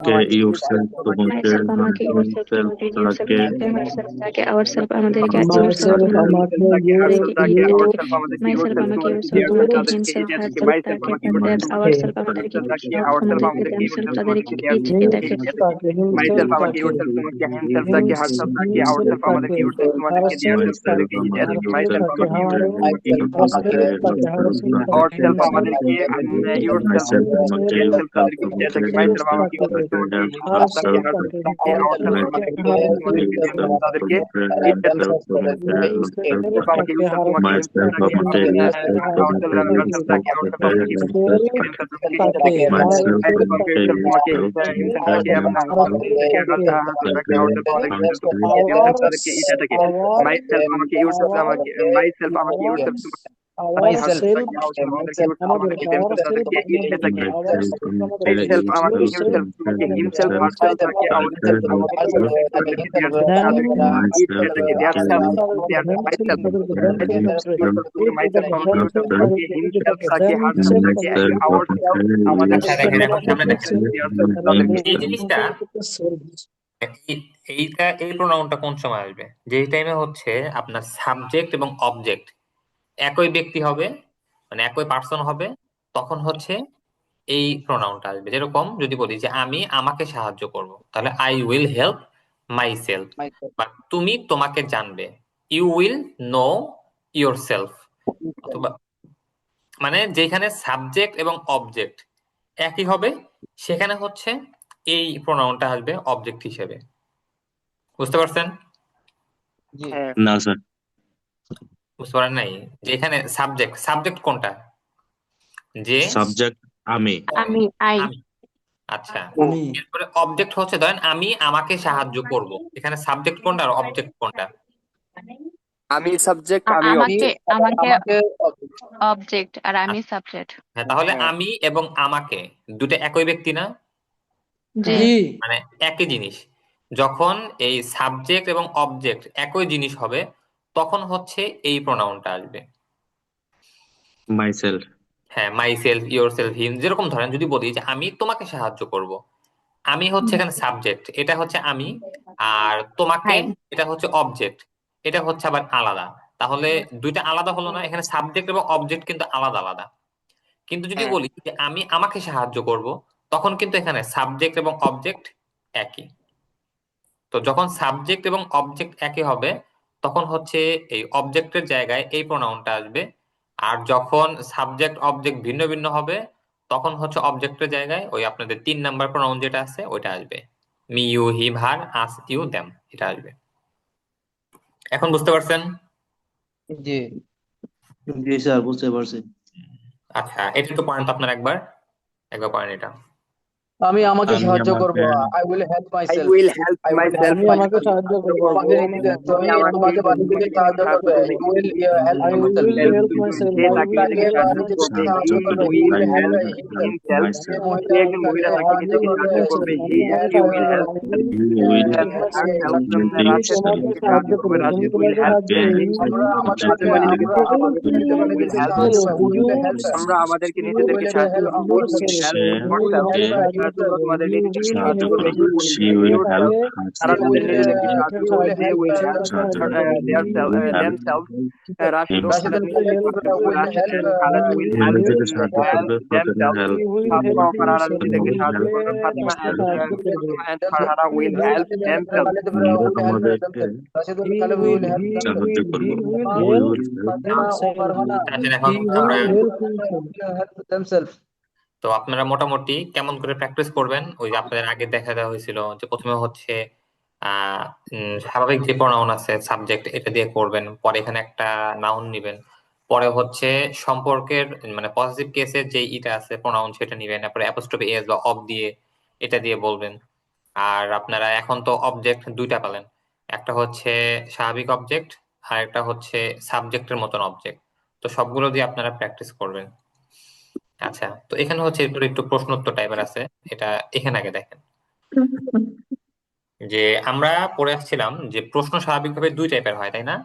yourself তোমাকে myself আমাকে, yourself himself তোমাকে, yourself তাকে তোমাকে, myself তাকে, ourself আমাদেরকে, yourself myself তোমাকে, আমাকে, আমাদেরকে, it you, এটাকে, myself আমাকে, yourself তোমাকে, himself herself তাকে, that ourself আমাদেরকে, আমাদেরকে, themself তাদেরকে, it এটাকে, তাকে himself তাকে himself তাকে herself myself তাকে আমাকে herself yourself তাকে তোমাকে हमारे herself তাকে herself তাকে himself myself তোমাকে himself yourself তোমাকে herself himself তাকে তোমাকে herself herself তাকে herself myself তাকে তোমাকে herself yourself তোমাকে himself তোমাকে myself herself তাকে herself myself তাকে আমাকে yourself তোমাকে himself তোমাকে himself তাকে myself myself তোমাকে তাকে yourself তোমাকে himself herself তাকে তাকে ourself আমাদেরকে ourself আমাদেরকে myself ourself তোমাকে আমাদেরকে yourself yourself তোমাকে himself himself তাকে himself then myself তোমাকে myself তাদেরকে themself তাদেরকে themself এটাকে themself তাদেরকে এটাকে themself তাদেরকে আচ্ছা দেখেন, এখন সামনে দেখেন এই জিনিসটা, service এই প্রোনাউনটা কোন সময় আসবে? যে টাইমে হচ্ছে আপনার সাবজেক্ট এবং অবজেক্ট একই ব্যক্তি হবে, মানে একই পার্সন হবে, তখন হচ্ছে এই প্রোনাউনটা আসবে। যেরকম যদি বলি যে আমি আমাকে সাহায্য করব, তাহলে I will help myself, বা তুমি তোমাকে জানবে, you will know yourself. অথবা মানে যেখানে সাবজেক্ট এবং অবজেক্ট একই হবে, সেখানে হচ্ছে এই প্রোনাউনটা আসবে অবজেক্ট হিসেবে। বুঝতে পারছেন? না স্যার বুঝতে পারেন নাই? যেখানে সাবজেক্ট, সাবজেক্ট কোনটা? যে সাবজেক্ট আমি আমি, I, আমি। আচ্ছা, এরপরে অবজেক্ট হচ্ছে, ধরেন আমি আমাকে সাহায্য করব, এখানে সাবজেক্ট কোনটা আর অবজেক্ট কোনটা? আমি সাবজেক্ট, আমি আমাকে, আমাকে object। object আর আমি subject। হ্যাঁ, তাহলে আমি এবং আমাকে দুটো একই ব্যক্তি না? জি, জি মানে একই জিনিস। যখন এই সাবজেক্ট এবং অবজেক্ট একই জিনিস হবে, তখন হচ্ছে এই প্রোনাউনটা আসবে। মাইসেলফ হ্যাঁ, মাই সেলফ, ইয়োর সেলফ, হিম। যেরকম ধরেন যদি বলি যে আমি তোমাকে সাহায্য করব, আমি হচ্ছে এখানে সাবজেক্ট, এটা হচ্ছে আমি, আর তোমাকে I, এটা হচ্ছে অবজেক্ট, এটা হচ্ছে আবার আলাদা। তাহলে দুইটা আলাদা হলো না? এখানে সাবজেক্ট এবং অবজেক্ট কিন্তু আলাদা আলাদা। কিন্তু যদি বলি যে আমি আমাকে সাহায্য করব, তখন কিন্তু এখানে সাবজেক্ট এবং অবজেক্ট একই। তো যখন সাবজেক্ট এবং অবজেক্ট একই হবে, তখন হচ্ছে এই অবজেক্টের জায়গায় এই প্রোনাউনটা আসবে। আর যখন সাবজেক্ট অবজেক্ট ভিন্ন ভিন্ন হবে, তখন হচ্ছে অবজেক্টের জায়গায় ওই আপনাদের 3 নাম্বার প্রোনাউন যেটা আছে ওইটা আসবে। Me, you, him, her, us, you, them, এটা আসবে। এখন বুঝতে পারছেন? জি জি স্যার বুঝতে পারছি। আচ্ছা, এটা তো পয়েন্ট আপনার একবার একবার পয়েন্ট এটা। আমি আমাকে আমি সাহায্য করব, আমাকে I will help my I self will help I will myself আমি আমাকে সাহায্য করব, তুমি তোমাকে বাড়ি থেকে সাহায্য করবে, you will help I yourself will myself সে I তাকে will নিজে থেকে সাহায্য সাহায্য করবে, করব he I will help will himself help যে মাইসেলফ মহিলা তাকে সাহায্য করবে তাকে সাহায্য করবে, ইউ উইল help myself তুমি তোমাকে ইয়োরসেলফ সাহায্য করবে, তুমি তোমাকে সাহায্য তাকে করবে, হিমসেলফ আমরা তোমাকে আমাদেরকে নিজেদেরকে সাহায্য করবে, we will help yourself say you will তাকে help yourself you will সাহায্য help করবে him she say will help তাকে হারসেলফ you will সাহায্য সাহায্য সাহায্য করবে করবে, he will help Rashid himself uncle help you will help সে নিজেকে সাহায্য করবে Fatema help he will help himself Fatema নিজে হেল্প হারসেলফ সাহায্য করবে, আমরা তোমাদেরকে he will সাহায্য করব he will we help will help themselves আচ্ছা, এখন he আমরা will help themselves তো আপনারা মোটামুটি কেমন করে প্র্যাকটিস করবেন, ওই যে আপনাদের আগে দেখা দেওয়া হয়েছিল যে প্রথমে হচ্ছে স্বাভাবিক যে প্রনাউন আছে সাবজেক্ট, এটা দিয়ে করবেন, পরে এখানে একটা নাউন নিবেন, পরে হচ্ছে সম্পর্কের মানে পজিটিভ কেসের যে ইটা আছে প্রনাউন সেটা নিবেন, তারপরে অ্যাপোস্ট্রফি এস বা অফ দিয়ে এটা দিয়ে বলবেন। আর আপনারা এখন তো অবজেক্ট দুইটা পেলেন, একটা হচ্ছে স্বাভাবিক অবজেক্ট আর একটা হচ্ছে সাবজেক্টের মতন অবজেক্ট। তো সবগুলো দিয়ে আপনারা প্র্যাকটিস করবেন। আচ্ছা, তো এখানে হচ্ছে এরপরে একটু প্রশ্নোত্তর টাইপের আছে, এটা এখানে আগে দেখেন। যে আমরা পড়ে আসছিলাম যে প্রশ্ন স্বাভাবিকভাবে দুই টাইপের হয়, তাই না?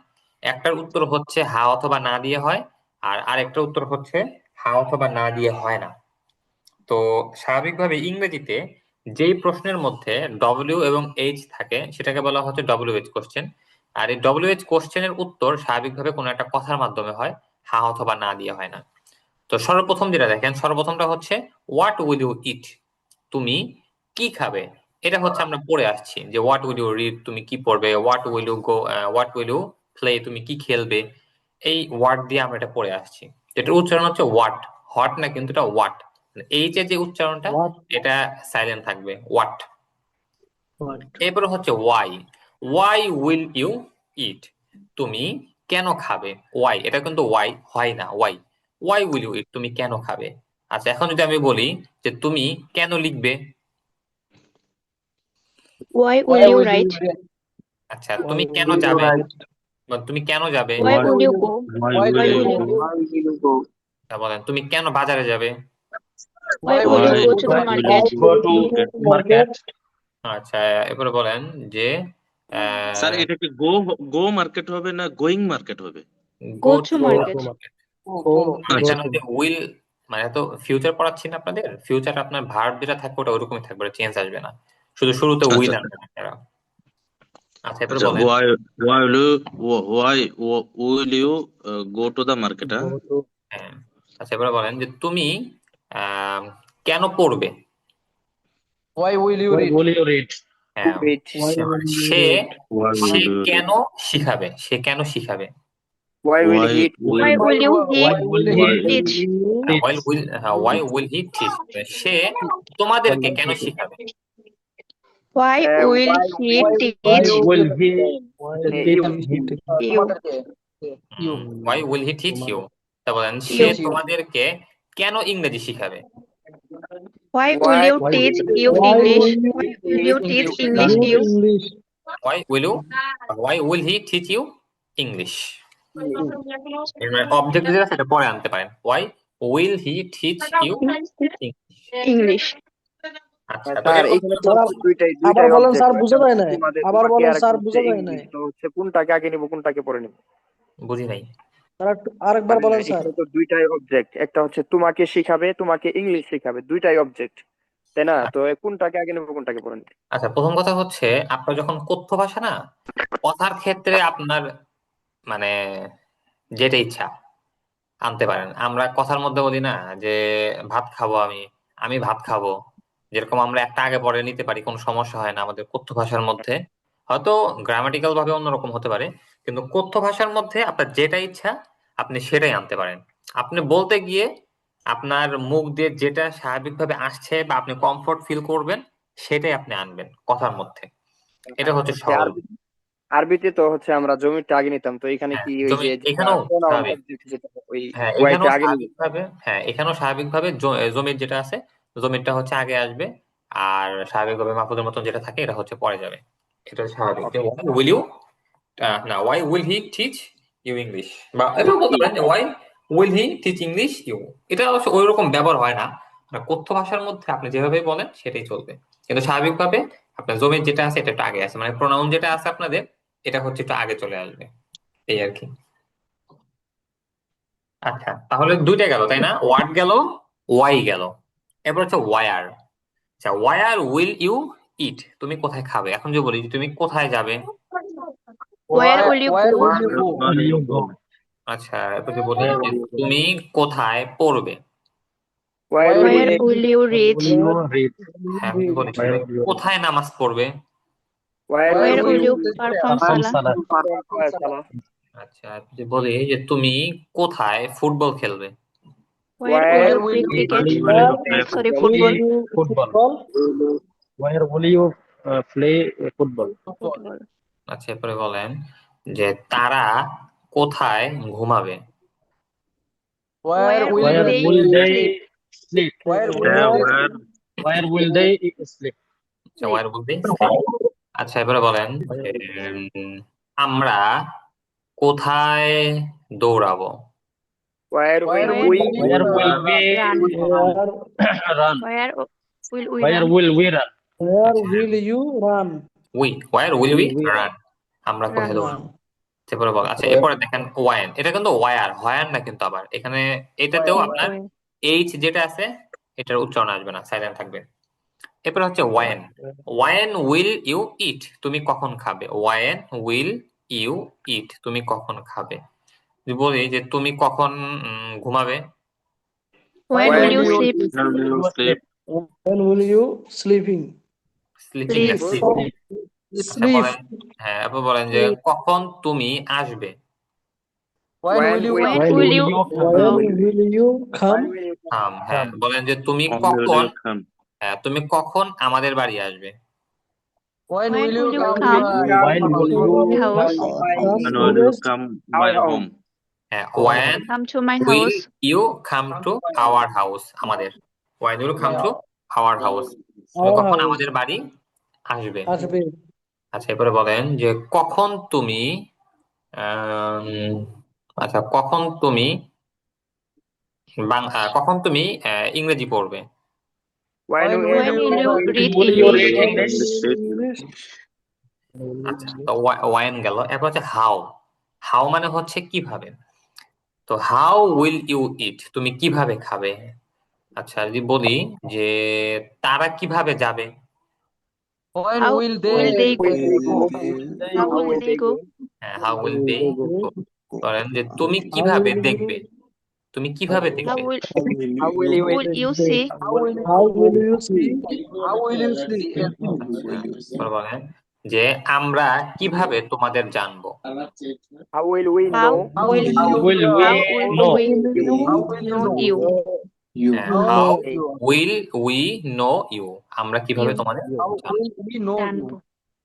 একটার উত্তর হচ্ছে হা অথবা না দিয়ে হয়, আর আরেকটার উত্তর হচ্ছে হা অথবা না দিয়ে হয় না। তো স্বাভাবিকভাবে ইংরেজিতে যেই প্রশ্নের মধ্যে ডব্লিউ এবং এইচ থাকে সেটাকে বলা হচ্ছে ডব্লিউএইচ কোশ্চেন। আর এই ডব্লিউএইচ কোশ্চেনের উত্তর স্বাভাবিকভাবে কোনো একটা কথার মাধ্যমে হয়, হা অথবা না দিয়ে হয় না। তো সর্বপ্রথম যেটা দেখেন, সর্বপ্রথমটা হচ্ছে হোয়াট উইল ইউ ইট, তুমি কি খাবে। এটা হচ্ছে আমরা পড়ে আসছি যে হোয়াট উইল ইউ রিড, তুমি কি পড়বে, what will you go, what will you play, তুমি কি খেলবে। এই ওয়ার্ড দিয়ে আমরা এটা পড়ে আসছি। এটার উচ্চারণ হচ্ছে হোয়াট, হট না কিন্তু এটা হোয়াট। এইচ এর যে উচ্চারণটা What? এটা সাইলেন্ট থাকবে, হোয়াট। What? এরপরে হচ্ছে Y, why will you eat, তুমি কেন খাবে। ওয়াই, এটা কিন্তু ওয়াই হয় না, Y, why will you eat, তুমি কেন খাবে। আচ্ছা, এখন যদি আমি বলি যে তুমি কেন লিখবে। Why Why will you will you write? read? আচ্ছা, Why তুমি will কেন you যাবে, write? বা তুমি কেন যাবে। Why Why will will you you go? Why Why will Why will will you you you go? Why will you go? তা বলেন, তুমি কেন বাজারে যাবে। Why Why will will you why go you to the why will market? you go to market? আচ্ছা, এরপরে বলেন যে স্যার এটা কি গো মার্কেট হবে না গোয়িং মার্কেট হবে? Go Go to to market. Go. এখানে আচ্ছা যে উইল, মানে তো ফিউচার পড়াচ্ছি না আপনাদের, ফিউচার আপনার ভার্ব যেটা থাকবে ওটা ওরকমই থাকবে, চেঞ্জ আসবে না, শুধু শুরুতে আচ্ছা উইল আনবেন আপনারা। আচ্ছা, এরপরে আচ্ছা বলেন why will you go to the market? Go to. হ্যাঁ, আচ্ছা এবারে বলেন যে তুমি কেন পড়বে। Why will you Why read? will you read? হ্যাঁ, Why say will you say read? Why say will you কেন read? শিখাবে, সে কেন শিখাবে। Why will Why he Why will will you Why will he why teach? why will he teach, সে তোমাদেরকে কেন শিখাবে। Why will why he Why teach will he Why you will he teach you? you? why will he teach you, তা বলেন সে You. তোমাদেরকে কেন ইংরেজি শিখাবে। Why will why you Why teach will you Why English? will you Why will you teach teach English you you? English? why will you why will he teach you English। Object যেটা সেটা পরে আনতে পারেন, why will he teach you English। English. আচ্ছা, তো sir এরকম এখানে তো স্যার, হচ্ছে দুইটাই আবার দুইটাই বলেন অবজেক্ট, স্যার, একটা বুঝা যায় হচ্ছে নাই। তোমাদের আবার তোমাকে, বলেন আর একটা স্যার, হচ্ছে বুঝা যায় ইংলিশ। নাই। তো হচ্ছে কোনটাকে আগে নিব কোনটাকে পরে নিব। বুঝি নাই। স্যার আরেকবার মানে বলেন স্যার। এখানে তো দুইটাই অবজেক্ট, একটা হচ্ছে তোমাকে শিখাবে, তোমাকে ইংলিশ শিখাবে, দুইটাই অবজেক্ট, তাই না? তো কোনটাকে আগে নেবো কোনটাকে পরে নিব। আচ্ছা, প্রথম কথা হচ্ছে আপনার যখন কথ্য ভাষা না, কথার ক্ষেত্রে আপনার মানে যেটা ইচ্ছা আনতে পারেন। আমরা কথার মধ্যে বলি না যে ভাত খাবো, আমি আমি ভাত খাবো, যেরকম আমরা একটা আগে পরে নিতে পারি, কোনো সমস্যা হয় না। আমাদের কথ্য ভাষার মধ্যে হয়তো গ্রামাটিক্যাল ভাবে অন্যরকম হতে পারে, কিন্তু কথ্য ভাষার মধ্যে আপনার যেটা ইচ্ছা আপনি সেটাই আনতে পারেন। আপনি বলতে গিয়ে আপনার মুখ দিয়ে যেটা স্বাভাবিকভাবে আসছে বা আপনি কমফোর্ট ফিল করবেন সেটাই আপনি আনবেন কথার মধ্যে। এটা আর হচ্ছে হচ্ছে সরল। আরবিতে তো হচ্ছে আমরা জমিটা আগে নিতাম, তো এখানে হ্যাঁ, কি ওই যে এখানেও প্রোনাউন স্বাভাবিক। সাবজেক্ট যেটা ওই হ্যাঁ, ওয়াইটা আগে নিব। এখানেও স্বাভাবিকভাবে জমির যেটা আছে, জমিরটা হচ্ছে আগে আসবে, আর স্বাভাবিকভাবে মাহফুজের মতন যেটা থাকে এটা হচ্ছে পরে যাবে। এটা স্বাভাবিক যে why will you না why will he teach you English, বা এটাও বলতে পারেন যে why will he teach English you। এটা অবশ্য ওই রকম ব্যবহার হয় না, মানে কথ্য ভাষার মধ্যে আপনি যেভাবে বলেন সেটাই চলবে, কিন্তু স্বাভাবিকভাবে আপনার জমির যেটা আছে এটা একটু আগে আছে, মানে প্রোনাউন যেটা আছে আপনাদের এটা হচ্ছে একটু আগে চলে আসবে, এই আর কি। আচ্ছা, তাহলে দুইটা গেল তাই না, হোয়াট গেল, ওয়াই গেল। এবার হচ্ছে ওয়ার। আচ্ছা, ওয়ার উইল ইউ ইট, তুমি কোথায় খাবে। এখন যে বলি যে তুমি কোথায় যাবে। Where will you Where go? will you Where go? will you go? আচ্ছা, এরপর যে বলি যে তুমি কোথায় পড়বে। Why Where will Where will you read? Will you read? হ্যাঁ, আমি বলি Where তুমি will you read? কোথায় নামাজ পড়বে। Where Where Where will will will you you perform Perform salah? salah. সালাহ। আচ্ছা, এরপর যে বলি যে তুমি কোথায় ফুটবল খেলবে। Where will Where you will play you cricket? Will you play Sorry, will football. you football? Where will you play football? Football. আচ্ছা, এরপরে বলেন যে তারা কোথায় ঘুমাবে। Where will Where they will sleep? they sleep? Where Yeah, will where will they sleep? আচ্ছা, where বলতে আচ্ছা, এবারে বলেন যে আমরা কোথায় দৌড়াবো। Where will Where we will Where will we Run. run? Where will we Where run? will we run? will you run? Where will we run, আমরা Run. কোথায় দৌড়াবো। এরপরে বল, আচ্ছা এরপরে দেখেন ওয়ান, এটা কিন্তু ওয়ার হয়ার না, কিন্তু আবার এখানে এটাতেও আপনার Where? এইচ যেটা আছে এটার উচ্চারণ আসবে না, সাইলেন্ট থাকবে। এরপর হচ্ছে ওয়েন উইল ইউ ইট, তুমি কখন খাবে। ওয়েন উইল ইউ ইট, তুমি কখন খাবে। যদি বলি যে তুমি কখন ঘুমাবে, When When will you will sleep? When will you sleep? When will you sleeping? Sleeping না Sleep. স্লিপ। আচ্ছা Sleep. বলেন, হ্যাঁ এরপর বলেন যে কখন তুমি আসবে। when When will you When will you come? হ্যাঁ বলেন যে তুমি When will কখন, you come? হ্যাঁ তুমি কখন আমাদের বাড়ি আসবে। When will you come When will you house? When will you come my home? হ্যাঁ when Come to my will house? you come to our house, আমাদের when will you come to our house, তুমি Our কখন house. আমাদের বাড়ি আসবে। আসবে। আচ্ছা এরপরে বলেন যে কখন তুমি আম, আচ্ছা কখন তুমি কখন তুমি ইংরেজি পড়বে। when When will will you read When will you English? read English? আচ্ছা তো ওয়েন গেল, এরপর হচ্ছে হাউ মানে হচ্ছে কিভাবে। তো হাউ উইল ইউ ইট, তুমি কিভাবে খাবে। আচ্ছা যদি বলি যে তারা কিভাবে যাবে। How will they go? How will they go? হ্যাঁ হাউ উইল দে গো। বলেন যে তুমি How কিভাবে will দেখবে, তুমি কিভাবে How দেখবে। will how will you will you see? How will you see? এরপর বলেন যে আমরা কিভাবে তোমাদের জানবো। how will we How know will How will we know you? হ্যাঁ how will we know you, আমরা কিভাবে You তোমাদের জানবো। জানবো।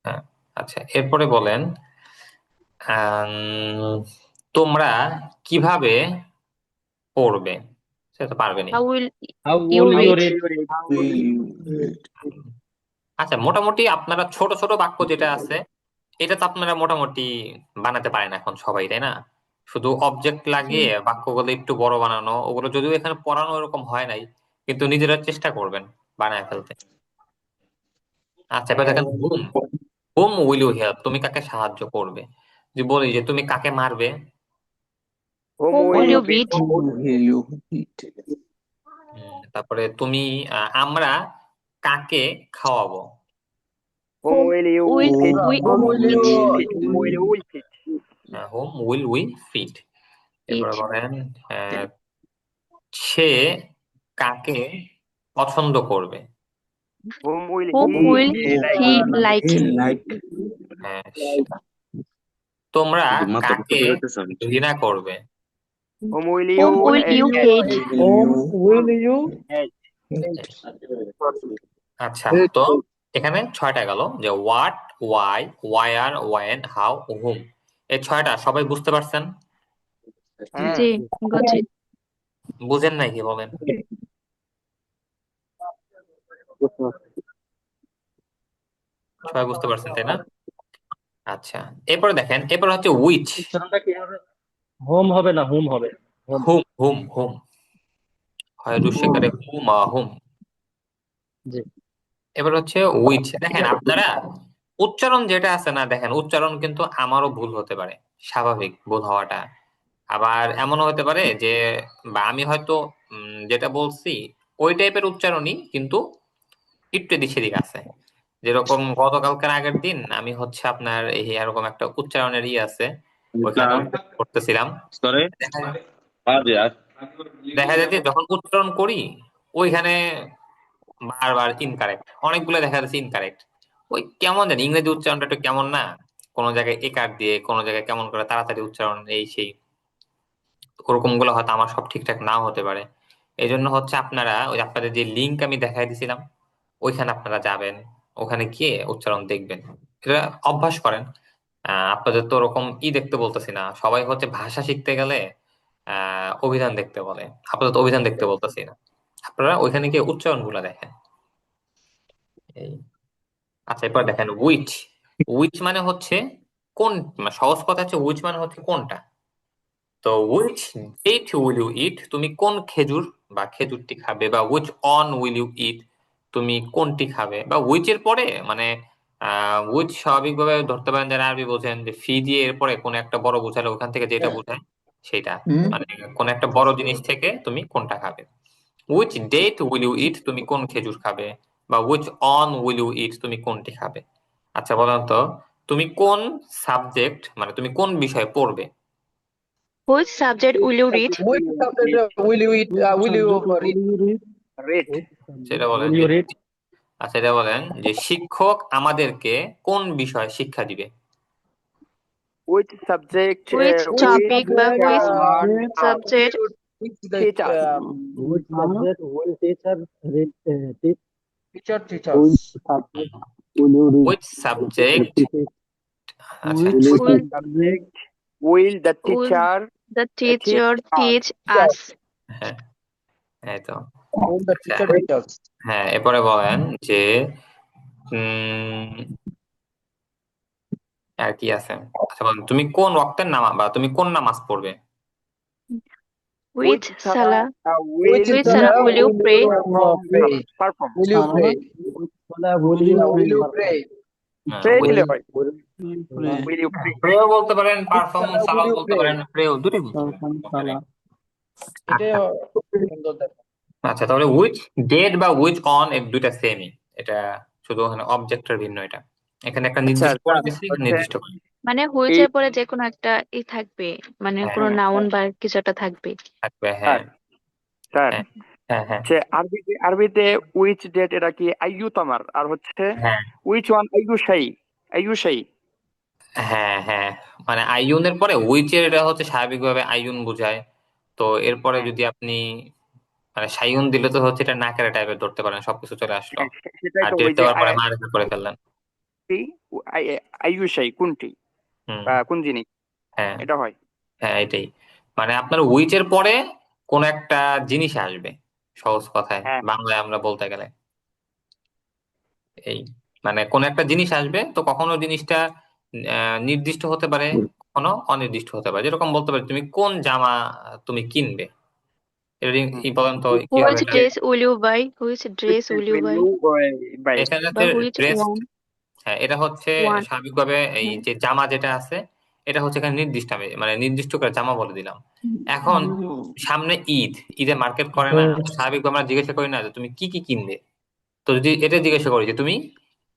হ্যাঁ আচ্ছা এরপরে বলেন তোমরা কিভাবে পড়বে, সেটা তো পারবে না। How will you read? আচ্ছা মোটামুটি আপনারা ছোট ছোট বাক্য যেটা আছে এটা তো আপনারা মোটামুটি বানাতে পারেন এখন সবাই, তাই না। শুধু অবজেক্ট লাগিয়ে বাক্যগুলো একটু বড় বানানো, ওগুলো যদিও এখানে পড়ানো এরকম হয় নাই, কিন্তু নিজেরা চেষ্টা করবেন বানায় ফেলতে। আচ্ছা এবার দেখেন হুম উইল ইউ হেল্প, তুমি কাকে সাহায্য করবে। যদি বলি যে তুমি কাকে মারবে। whom Whom will will you you beat beat? তারপরে তুমি আমরা কাকে খাওয়াবো। whom will you Will feed we whom will you eat? feed whom will you feed whom will we feed. এরপরে Eat. বলেন সে কাকে পছন্দ করবে। whom will Whom he will like he like? হ্যাঁ, তোমরা মাথা কাকে বুঝতে পেরেছেন? ঘৃণা করবে। whom will Whom will you hate? Whom will you আচ্ছা তো এখানে 6টা গেল, যে what why where when how হুম, এই 6টা সবাই বুঝতে পারছেন। হ্যাঁ জি, got it. বুঝেন নাই কি বলেন। সবাই বুঝতে পারছেন তাই না। আচ্ছা এরপরে দেখেন, এরপর হচ্ছে উইচ। হোম হবে না হোম হবে হুম হুম হুম হয় রুশিকারে হুম হুম। জি এবার হচ্ছে উইচ। দেখেন আপনারা উচ্চারণ যেটা আছে না, দেখেন উচ্চারণ কিন্তু আমারও ভুল হতে পারে, স্বাভাবিক ভুল হওয়াটা। আবার এমনও হতে পারে যে বা আমি হয়তো যেটা বলছি ওই টাইপের উচ্চারণই কিন্তু একটু এদিক সেদিক আছে। যেরকম গতকালকের আগের দিন আমি হচ্ছে আপনার এই এরকম একটা উচ্চারণের আছে, ওইখানে করতেছিলাম। Sorry? Yeah. দেখা যায় যে যখন উচ্চারণ করি ওইখানে বারবার ইনকারেক্ট, অনেকগুলো দেখা যাচ্ছে ইনকারেক্ট। ওই কেমন জানি ইংরেজি উচ্চারণটা একটু কেমন না, কোনো জায়গায় একার দিয়ে, কোনো জায়গায় কেমন করে তাড়াতাড়ি উচ্চারণ এই সেই, ওরকম গুলো হয়তো আমার সব ঠিকঠাক নাও হতে পারে। এই জন্য হচ্ছে আপনারা ওই আপনাদের যে লিঙ্ক আমি দেখাই দিছিলাম ওইখানে আপনারা যাবেন, ওখানে গিয়ে উচ্চারণ দেখবেন, এটা অভ্যাস করেন। আপনাদের তো ওরকম দেখতে বলতেছি না, সবাই হচ্ছে ভাষা শিখতে গেলে অভিধান দেখতে বলে, আপনাদের তো অভিধান দেখতে বলতেছি না, আপনারা ওইখানে গিয়ে উচ্চারণ গুলা দেখেন। এই আচ্ছা এরপর দেখেন উইচ। উইচ মানে হচ্ছে কোন, মানে সহজ কথা হচ্ছে উইচ মানে হচ্ছে কোনটা। তো which date will you eat, তুমি কোন খেজুর বা খেজুরটি খাবে, বা which on will you eat, তুমি কোনটি খাবে। বা উইচ এর পরে মানে উইচ স্বাভাবিকভাবে ধরতে পারেন যারা আরবি বোঝেন যে ফি দিয়ে এর পরে কোন একটা বড় বোঝালে ওখান থেকে যেটা বোঝায় সেটা, মানে কোন একটা বড় জিনিস থেকে তুমি কোনটা খাবে। Which date will you eat, তুমি কোন খেজুর খাবে। বা which on will you eat, তুমি কোনটি খাবে। আচ্ছা বলেন তো, তুমি কোন সাবজেক্ট মানে তুমি কোন বিষয় পড়বে? Which subject will you read? Which subject will you eat? Will you read? Rate সেটা বলেন Will যে you read? আচ্ছা এটা বলেন যে শিক্ষক আমাদেরকে কোন বিষয় শিক্ষা দিবে? which subject Which which topic বা which subject Which the teacher which subject will teacher read? Teachers. Which subject আচ্ছা will subject will the teacher the teach teacher us? teach us? হ্যাঁ এই তো Will the আচ্ছা teacher teach us? হ্যাঁ এরপরে বলেন যে উম আর কি আছে। আচ্ছা বলেন তুমি কোন ওয়াক্তের নামাজ বা তুমি কোন নামাজ পড়বে? Which salah Which which salah will you pray? perform Will you pray? Will you pray? pray will দিলে হয় will you pray প্রেও বলতে পারেন, পারফর্ম salah will সালাও you বলতে pray? পারেন, প্রেও দুটোই বলতে পারেন সমস্যা নেই। এটা সুন্দর দেখা। আচ্ছা তাহলে উইচ ডেট বা উইচ অন এই দুইটা সেমই, এটা শুধু ওখানে অবজেক্টের ভিন্ন। এটা এখানে একটা নির্দিষ্ট করে দিচ্ছি, নির্দিষ্ট করে মানে which এর পরে যে কোনো একটা থাকবে, মানে হ্যাঁ। কোনো নাউন বা কিছু একটা থাকবে। থাকবে। হ্যাঁ স্যার হ্যাঁ হ্যাঁ হ্যাঁ যে আরবিতে which date এটা কি আইয়ু তামার আর হচ্ছে হ্যাঁ which one আইয়ু শাই হ্যাঁ হ্যাঁ মানে আইয়ুনের পরে উইচের এটা হচ্ছে স্বাভাবিকভাবে আইয়ুন বোঝায়। তো এরপরে যদি আপনি মানে সাইয়ুন দিলে তো হচ্ছে এটা নাকেরা টাইপের ধরতে পারেন, সবকিছু চলে আসলো। সেটাই আর তো ডেট ওই যে দেওয়ার পরে মারিফা করে ফেললেন। আইয়ু শাই কোনটি হুম বা কোন জিনিস হ্যাঁ এটা হয় হ্যাঁ এটাই মানে আপনার উইচের পরে কোন একটা জিনিস আসবে, সহজ কথায় হ্যাঁ বাংলায় আমরা বলতে গেলে এই মানে কোন একটা জিনিস আসবে। তো কখনো জিনিসটা নির্দিষ্ট হতে পারে, কখনো অনির্দিষ্ট হতে পারে। যেরকম বলতে পারি তুমি কোন জামা তুমি কিনবে, এটা বলেন তো কি হবে Which এটা? dress will you buy? Which dress will you buy? এখানে বা হচ্ছে which ড্রেস। one? হ্যাঁ এটা হচ্ছে One. স্বাভাবিকভাবে এই যে জামা যেটা আছে এটা হচ্ছে এখানে নির্দিষ্ট, আমি মানে নির্দিষ্ট করে জামা বলে দিলাম। এখন সামনে ঈদে মার্কেট করে না, তো স্বাভাবিকভাবে আমরা জিজ্ঞাসা করি না যে তুমি কি কি কিনবে। তো যদি এটা জিজ্ঞাসা করি যে তুমি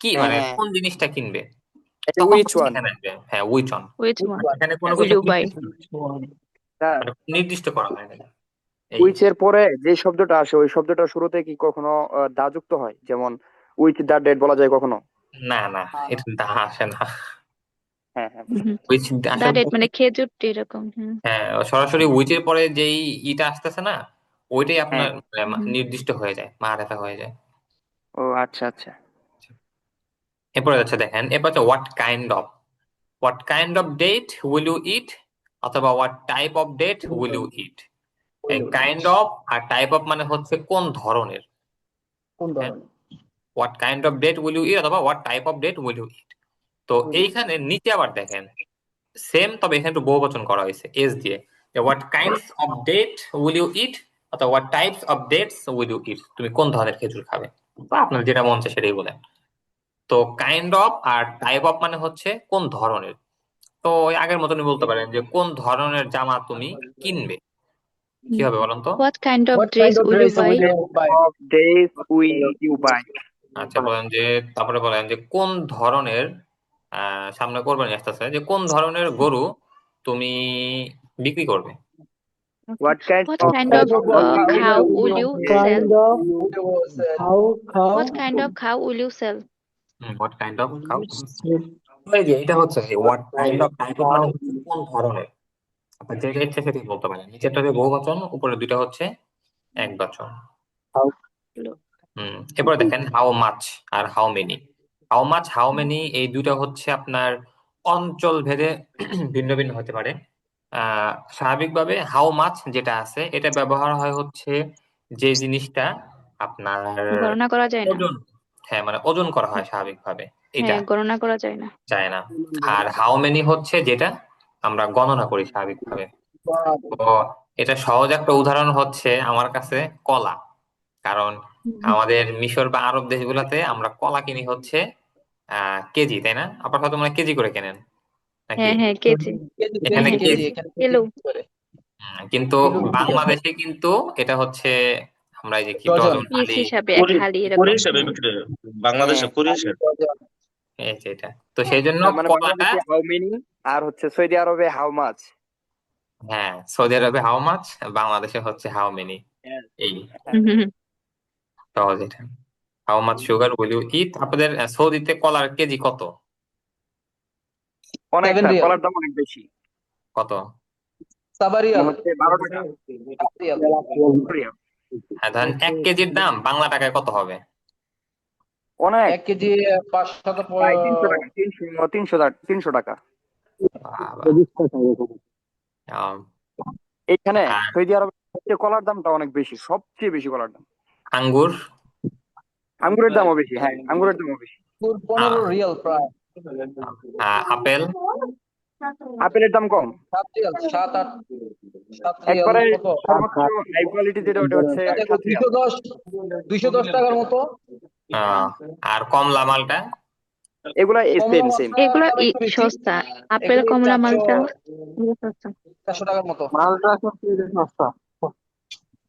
কি মানে কোন জিনিসটা কিনবে, তখন which হচ্ছে one এখানে আসবে হ্যাঁ উইচ অন। Which one এখানে কোনো will কিছু you buy? মানে নির্দিষ্ট করা হয় না এই। উইচ এর পরে যে শব্দটা আসে ওই শব্দটা শুরুতে কি কখনো দা যুক্ত হয়, যেমন উইচ দা ডেট বলা যায় কখনো? না না এটা দা আসে না। হ্যাঁ হ্যাঁ উইচ That আসলে it মানে খেজুরটি এরকম। হ্যাঁ সরাসরি উইচের পরে যেই ইটা আসতেছে না ওইটাই আপনার হ্যাঁ নির্দিষ্ট হয়ে যায়, মারেফা হয়ে যায়। ও আচ্ছা আচ্ছা এরপরে যাচ্ছে দেখেন, এরপর হচ্ছে what kind of date will you eat অথবা what type of date will you eat. এই কাইন্ড অফ আর টাইপ অফ মানে হচ্ছে কোন ধরনের। হ্যাঁ what kind of date will you eat অথবা what type of date will you eat. তো এইখানে নিচে আবার দেখেন সেম, তবে এখানে একটু বহুবচন করা হয়েছে এস দিয়ে, what kinds of date will you eat অথবা what types of dates will you eat, তুমি কোন ধরনের খেজুর খাবে বা আপনার যেটা মন চায় সেটাই বলেন। তো কাইন্ড অফ আর টাইপ অফ মানে হচ্ছে কোন ধরনের। তো ওই আগের মতনই বলতে পারেন যে কোন ধরনের জামা তুমি কিনবে, কি হবে বলেন তো? What kind of What dress kind of will you dress buy? will you buy? of days will you buy আচ্ছা বলেন যে তারপরে বলেন যে কোন ধরনের সামনে করবেন আসতেছে যে কোন ধরনের গরু তুমি বিক্রি করবে। what kind What of kind of cow will you sell? What kind of cow will you sell? What kind of খাও এই যে এটা হচ্ছে what kind of type of মানে হচ্ছে কোন ধরনের। আপনার যেটা ইচ্ছে সেটাই বলতে পারেন, নিচেরটাতে বহুবচন উপরে দুইটা হচ্ছে একবচন। এরপরে দেখেন হাউ মাচ আর হাউ মেনি। হাউ মেনি এই দুইটা হচ্ছে আপনার অঞ্চল ভেদে ভিন্ন ভিন্ন হতে পারে। স্বাভাবিকভাবে হাউ মাচ যেটা আছে এটা ব্যবহার হয় হচ্ছে যে জিনিসটা আপনার গণনা করা যায় না। ওজন, হ্যাঁ মানে ওজন করা হয় স্বাভাবিকভাবে, এটা হ্যাঁ, গণনা করা যায় না। যায় না। আর হাউ মেনি হচ্ছে যেটা আমরা গণনা করি স্বাভাবিকভাবে। তো এটা সহজ একটা উদাহরণ হচ্ছে আমার কাছে কলা, কারণ আমাদের মিশর বা আরব দেশগুলোতে আমরা কলা কিনি হচ্ছে কেজি, তাই না? আপনার হয়তো মানে কেজি করে কেনেন নাকি? হ্যাঁ হ্যাঁ কেজি। এখানে হ্যাঁ কেজি। কিলো। কিন্তু বাংলাদেশে কিন্তু এটা হচ্ছে আমরা এই যে কি ডজন। ডজন পিস হালি, হিসাবে এক কুড়ি হালি কুড়ি এরকম। হিসাবে বিক্রি হয়। বাংলাদেশে হ্যাঁ, 20 হিসাবে। এই যে এটা, তো সেই জন্য তার মানে কলাটা, বাংলাদেশে হাউ মেনি আর হচ্ছে সৌদি আরবে হাউ মাচ। হ্যাঁ সৌদি আরবে হাউ মাছ, বাংলাদেশে হচ্ছে হাউ মেনি। এই সহজ এটা। How much sugar will you eat. আপনাদের সৌদিতে কলার কেজি কত? 7 অনেকটা, রিয়াল। কলার দাম অনেক বেশি। কত? সাবা মনে রিয়াল। হচ্ছে 12 টাকা। 7 রিয়াল। রিয়াল। হ্যাঁ ধরেন 1 কেজির দাম বাংলা টাকায় কত হবে? অনেক, 1 কেজি 500 প্রায় 300 টাকা, 300 টাকা। বাবা। আম, এখানে আর সৌদি আরবে সবচেয়ে কলার দামটা অনেক বেশি, সবচেয়ে বেশি কলার দাম। আঙ্গুর? আঙ্গুরের দামও বেশি, হ্যাঁ আঙ্গুরের দামও বেশি। 15 রিয়াল প্রায়। আপেল? আপেলের দাম কম, 7 রিয়াল, 7 8 7 রিয়াল একবারে কত? সর্বোচ্চ হাই কোয়ালিটি যেটা ওটা হচ্ছে আচ্ছা, 7 রিয়াল। 210 টাকার মতো। আর কমলা মালটা? এগুলা কমলা সেম। মালটা এগুলো দাম একটু বেশি। সস্তা, আপেল এগুলো কমলা 400 মালটা এগুলো সস্তা। 400 টাকার মতো।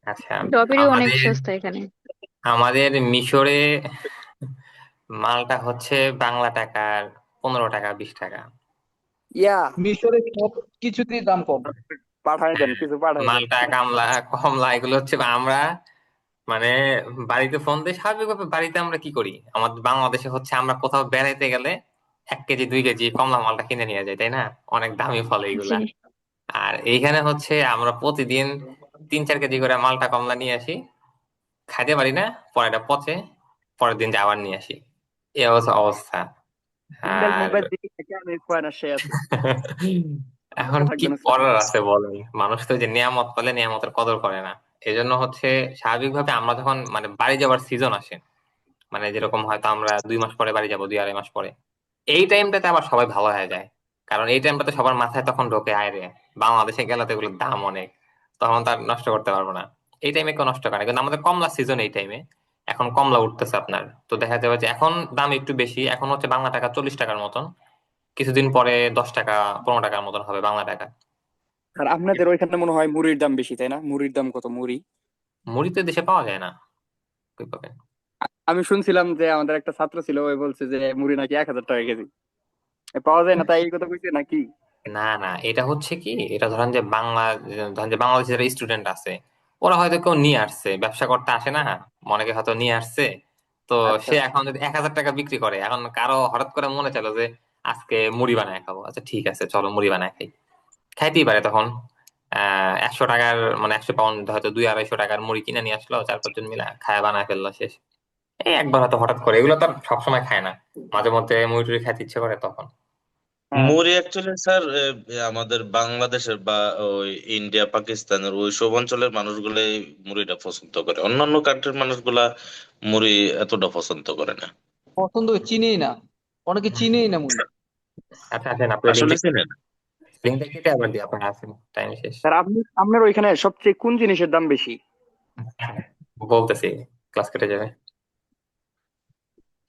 আচ্ছা, স্ট্রবেরি অনেক সস্তা এখানে। আমাদের মিশরে মালটা হচ্ছে বাংলা টাকার 15 টাকা 20 টাকা। ইয়া, মিশরে সব কিছুতেই দাম কম। পাঠায় দেন, কিছু পাঠায় দেন। মালটা কামলা কমলা এগুলো হচ্ছে আমরা মানে বাড়িতে ফোন দিয়ে স্বাভাবিকভাবে বাড়িতে আমরা কি করি, আমাদের বাংলাদেশে হচ্ছে আমরা কোথাও বেড়াইতে গেলে 1 কেজি 2 কেজি কমলা মালটা কিনে নিয়ে যাই, তাই না? অনেক দামি ফল জি। এইগুলা। আর এইখানে হচ্ছে আমরা প্রতিদিন 3-4 কেজি করে মালটা কমলা নিয়ে আসি, খাইতে পারি না, পরে এটা পচে, পরের দিন আবার নিয়ে আসি, এই অবস্থা। ইন্ডেল আর মোবাইল দিকে থেকে আমি খোয়ানা সে আছে। এখন কি থাকবেন করার আছে বলেন, মানুষ তো যে নিয়ামত পেলে নিয়ামতের কদর করে না। এই জন্য হচ্ছে স্বাভাবিকভাবে আমরা যখন মানে বাড়ি যাওয়ার সিজন আসে, মানে যেরকম হয়তো আমরা 2 মাস পরে বাড়ি যাবো, 2-2.5 মাস পরে, এই টাইমটাতে আবার সবাই ভালো হয়ে যায়। কারণ এই টাইমটাতে সবার মাথায় তখন ঢোকে, আয় রে বাংলাদেশে গেলে তো এগুলোর দাম অনেক, তখন তার নষ্ট করতে পারবো না। এই টাইমে কেউ নষ্ট করে না, কিন্তু আমাদের কমলা সিজন এই টাইমে। এখন কমলা উঠতেছে আপনার, তো দেখা যাবে যে এখন দাম একটু বেশি, এখন হচ্ছে বাংলা টাকা 40 টাকার মতন, কিছুদিন পরে 10 টাকা 15 টাকার মতন হবে বাংলা টাকা। আর আপনাদের ওইখানে মনে হয় মুড়ির দাম বেশি, তাই না? মুড়ির দাম কত মুড়ি? মুড়ি তো দেশে পাওয়া যায় না, কই পাবেন? আমি শুনছিলাম যে আমাদের একটা ছাত্র ছিল, ওই বলছে যে মুড়ি নাকি 1000 টাকা কেজি। পাওয়া যায় না, তাই এই কথা কইছে নাকি? না না, এটা হচ্ছে কি, এটা ধরেন যে বাংলাদেশের যারা স্টুডেন্ট আছে, ওরা হয়তো কেউ নিয়ে আসছে, ব্যবসা করতে আসে না, অনেকে হয়তো নিয়ে আসছে। তো আচ্ছা সে আচ্ছা। এখন যদি 1000 টাকা বিক্রি করে, এখন কারো হঠাৎ করে মনে চাইলো যে আজকে মুড়ি বানায় খাবো, আচ্ছা ঠিক আছে চলো মুড়ি বানায় খাই, খাইতেই পারে তখন। 100 টাকার মানে 100 পাউন্ড হয়তো 200-250 টাকার মুড়ি কিনে নিয়ে আসলো, 4-5 জন মিলে খায় বানায় ফেললো, শেষ। এই একবার হয়তো হঠাৎ করে, এগুলো তো আর সবসময় খায় না, মাঝে মধ্যে মুড়ি টুড়ি খাইতে ইচ্ছে করে তখন। হ্যাঁ, মুড়ি অ্যাকচুয়ালি স্যার আমাদের বাংলাদেশের বা ওই ইন্ডিয়া পাকিস্তানের ওইসব অঞ্চলের মানুষগুলাই মুড়িটা পছন্দ করে, অন্যান্য কান্ট্রির মানুষগুলা মুড়ি এতটা পছন্দ করে না। পছন্দ চিনেই না, অনেকে চিনেই না মুড়ি। আচ্ছা আচ্ছা, আপনার আসলে চিনেন। লিঙ্কটা কেটে আবার দিই, আপনার আসেন, টাইম শেষ। স্যার আপনার ওইখানে সবচেয়ে কোন জিনিসের দাম বেশি? বলতেছি, ক্লাস কেটে যাবে।